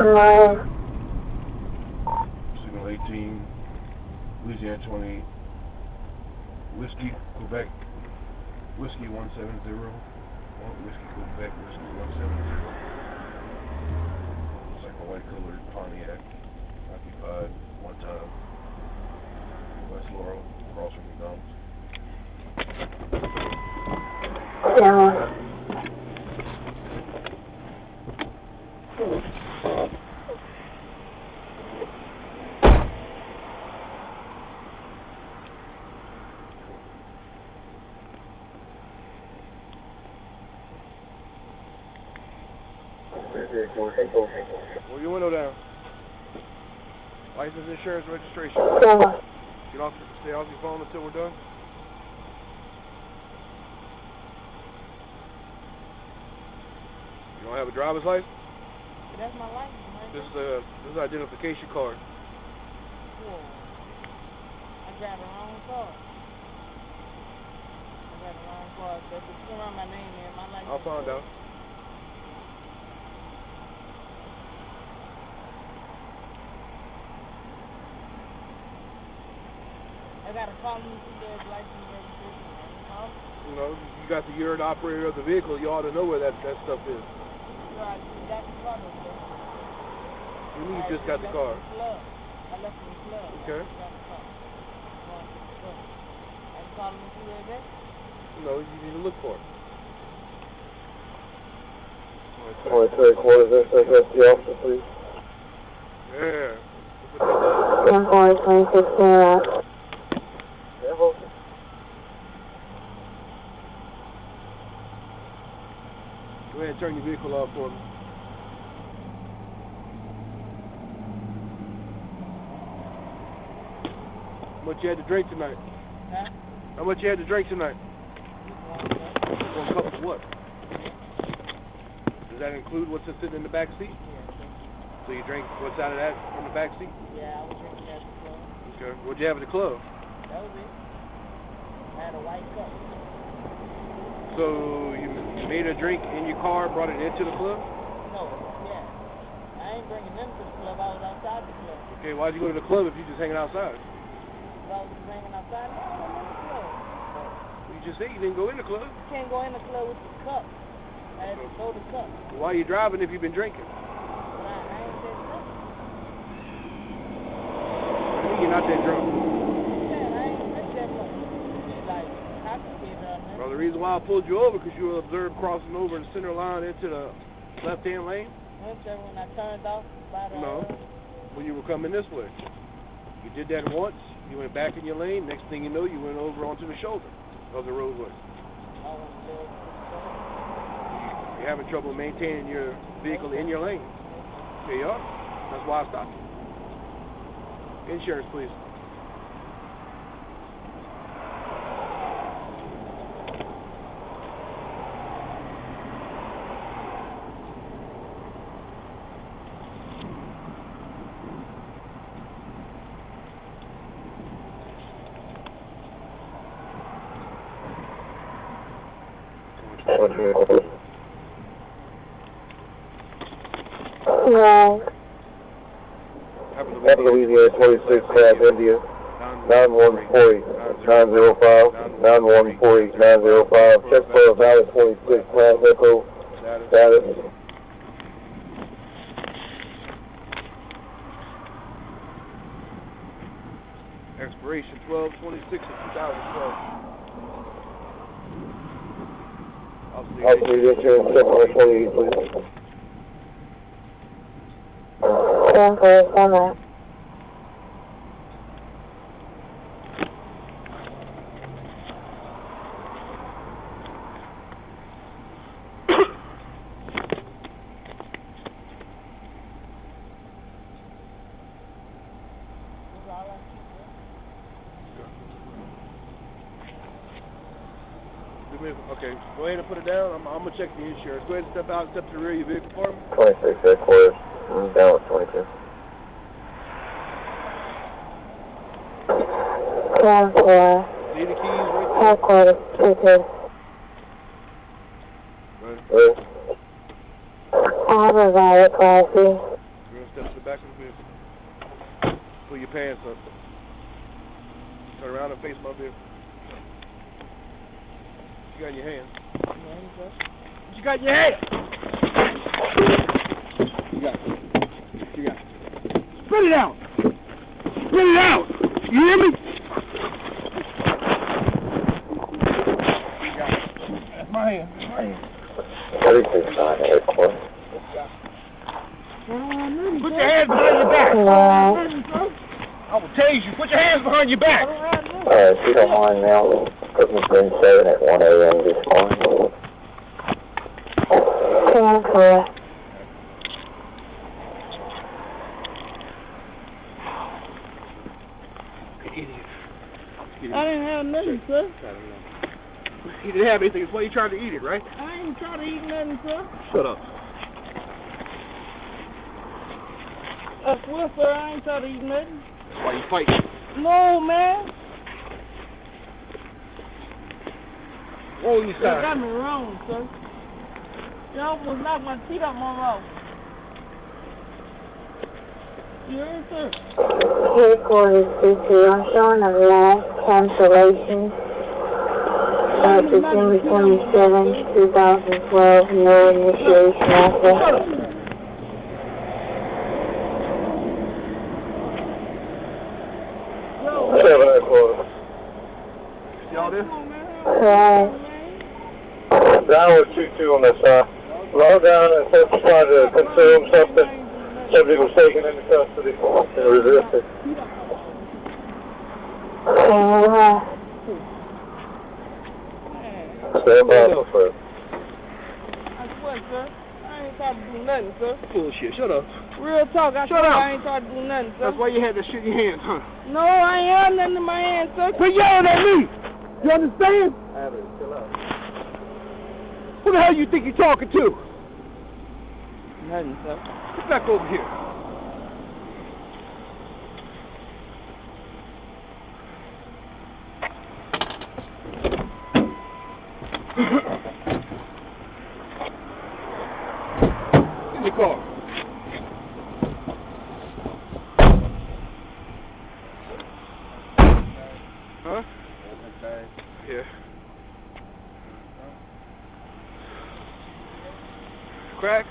Signal 18, Louisiana 28, Whiskey, Quebec, Whiskey 170, Whiskey, Quebec, Whiskey 170. It's like a white colored Pontiac, occupied one time, West Laurel, across from McDonald's. Yeah. Roll your window down. License, insurance, registration. Yeah. Stay off your phone until we're done. You don't have a driver's license? That's my license, right? This is an identification card. Whoa. I got the wrong car. That's still on my name and my license. I'll find out. I gotta call me through the license registration. You know, you got you're the operator of the vehicle. You ought to know where that stuff is. Right, you got the car though, bro. You mean you just got the car? I left in the club. Okay. I got the car. I can call them through there, back? No, you need to look for it. Point third quarter, this is the officer, please. Yeah. 10-4, 26, Go ahead and turn your vehicle off for me. How much you had to drink tonight? Huh? How much you had to drink tonight? Just One cup of what? Does that include what's sitting in the back seat? Yeah. So you drink what's out of that from the back seat? Yeah, I was drinking at the club. Okay. What'd you have at the club? That was it. I had a white cup. So you made a drink in your car, brought it into the club? No, yeah. I ain't bringing them to the club. I was outside the club. Okay, why'd you go to the club if you just hanging outside? If I was just hanging outside, no, I went in the club. You just said you didn't go in the club. You can't go in the club with the cup. I had to throw the cup. Why are you driving if you've been drinking? But I ain't that drunk. You're not that drunk. Yeah, I ain't that much. It's like complicated or nothing. Well, the reason why I pulled you over because you were observed crossing over the center line into the left-hand lane. When I turned off by the... No, when you were coming this way. You did that once, you went back in your lane, next thing you know, you went over onto the shoulder of the roadway. You're having trouble maintaining your vehicle in your lane. There you are. That's why I stopped you. Insurance, please. No. Louisiana 26, Class India, 9148, 905, 9148, 905, check for a valid 26, Class Echo, status. Expiration 12/26 of 2012. Officer, you insurance, check for 28, please. 10-4, Okay, go ahead and put it down. I'm going to check the insurance. Go ahead and step out and step to the rear of your vehicle for me. 26, headquarters. Down at 22. 10-4, See the keys right there? headquarters, 22. Right. Good. I have a valid Class C. Good. back of the vehicle. Pull your pants up. Turn around and face my vehicle. What you got in your hand? What you got in your hand? You got it. You got it. Spit it out! Spit it out! You hear me? You got it. That's my hand. That's my hand. Everything's fine, headquarters. Put your hands behind your back. I will tase you. Put your hands behind your back. If you don't mind now, cooking green 7 at 1 a.m. this morning. 10-4. Idiot. I didn't have nothing, sir. He didn't have anything. That's why you tried to eat it, right? I ain't trying to eat nothing, sir. Shut up. I swear, sir, I ain't trying to eat nothing. That's why you fight. No, man. Roll your You side. got me wrong, sir. You almost knocked my teeth out my mouth. You heard, sir? Headquarters situation of last cancellation of December 27, 2012, no initiation offer. Yo, 7 headquarters. See all this? come on, man. Crash. Downward 2-2 on this side. Low down and attempts trying to consume something. Subject was taken into custody and resisted. 10-1. Stand by for I swear, sir. I ain't trying to do nothing, sir. Bullshit. Shut up. Real talk, I Shut swear up. I ain't trying to do nothing, sir. That's why you had that shit in your hands, huh? No, I ain't have nothing in my hand, sir. Quit yelling at me! You understand? Who the hell you think you're talking to? Nothing, sir. Get back over here. In the car. Huh? Yeah. Crack?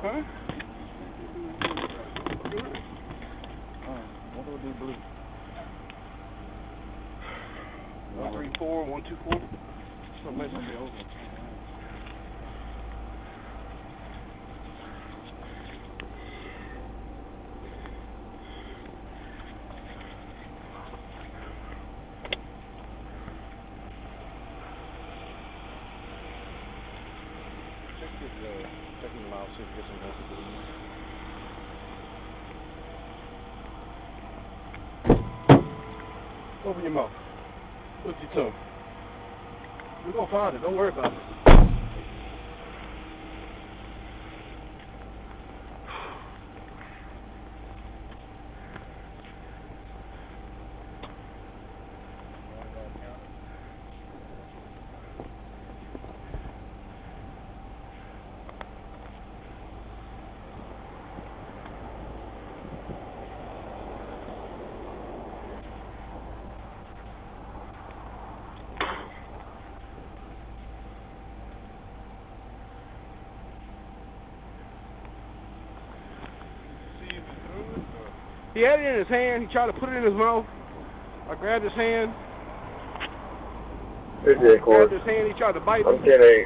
Huh? What do we do blue? 134, 124. Something like that. Check him out, see if we get some messages. Open your mouth. Lift your tongue. We're gonna find it. Don't worry about it. He had it in his hand. He tried to put it in his mouth. I grabbed his hand. Here's the Grabbed headquarters. his hand. He tried to bite I'm me. 10-8.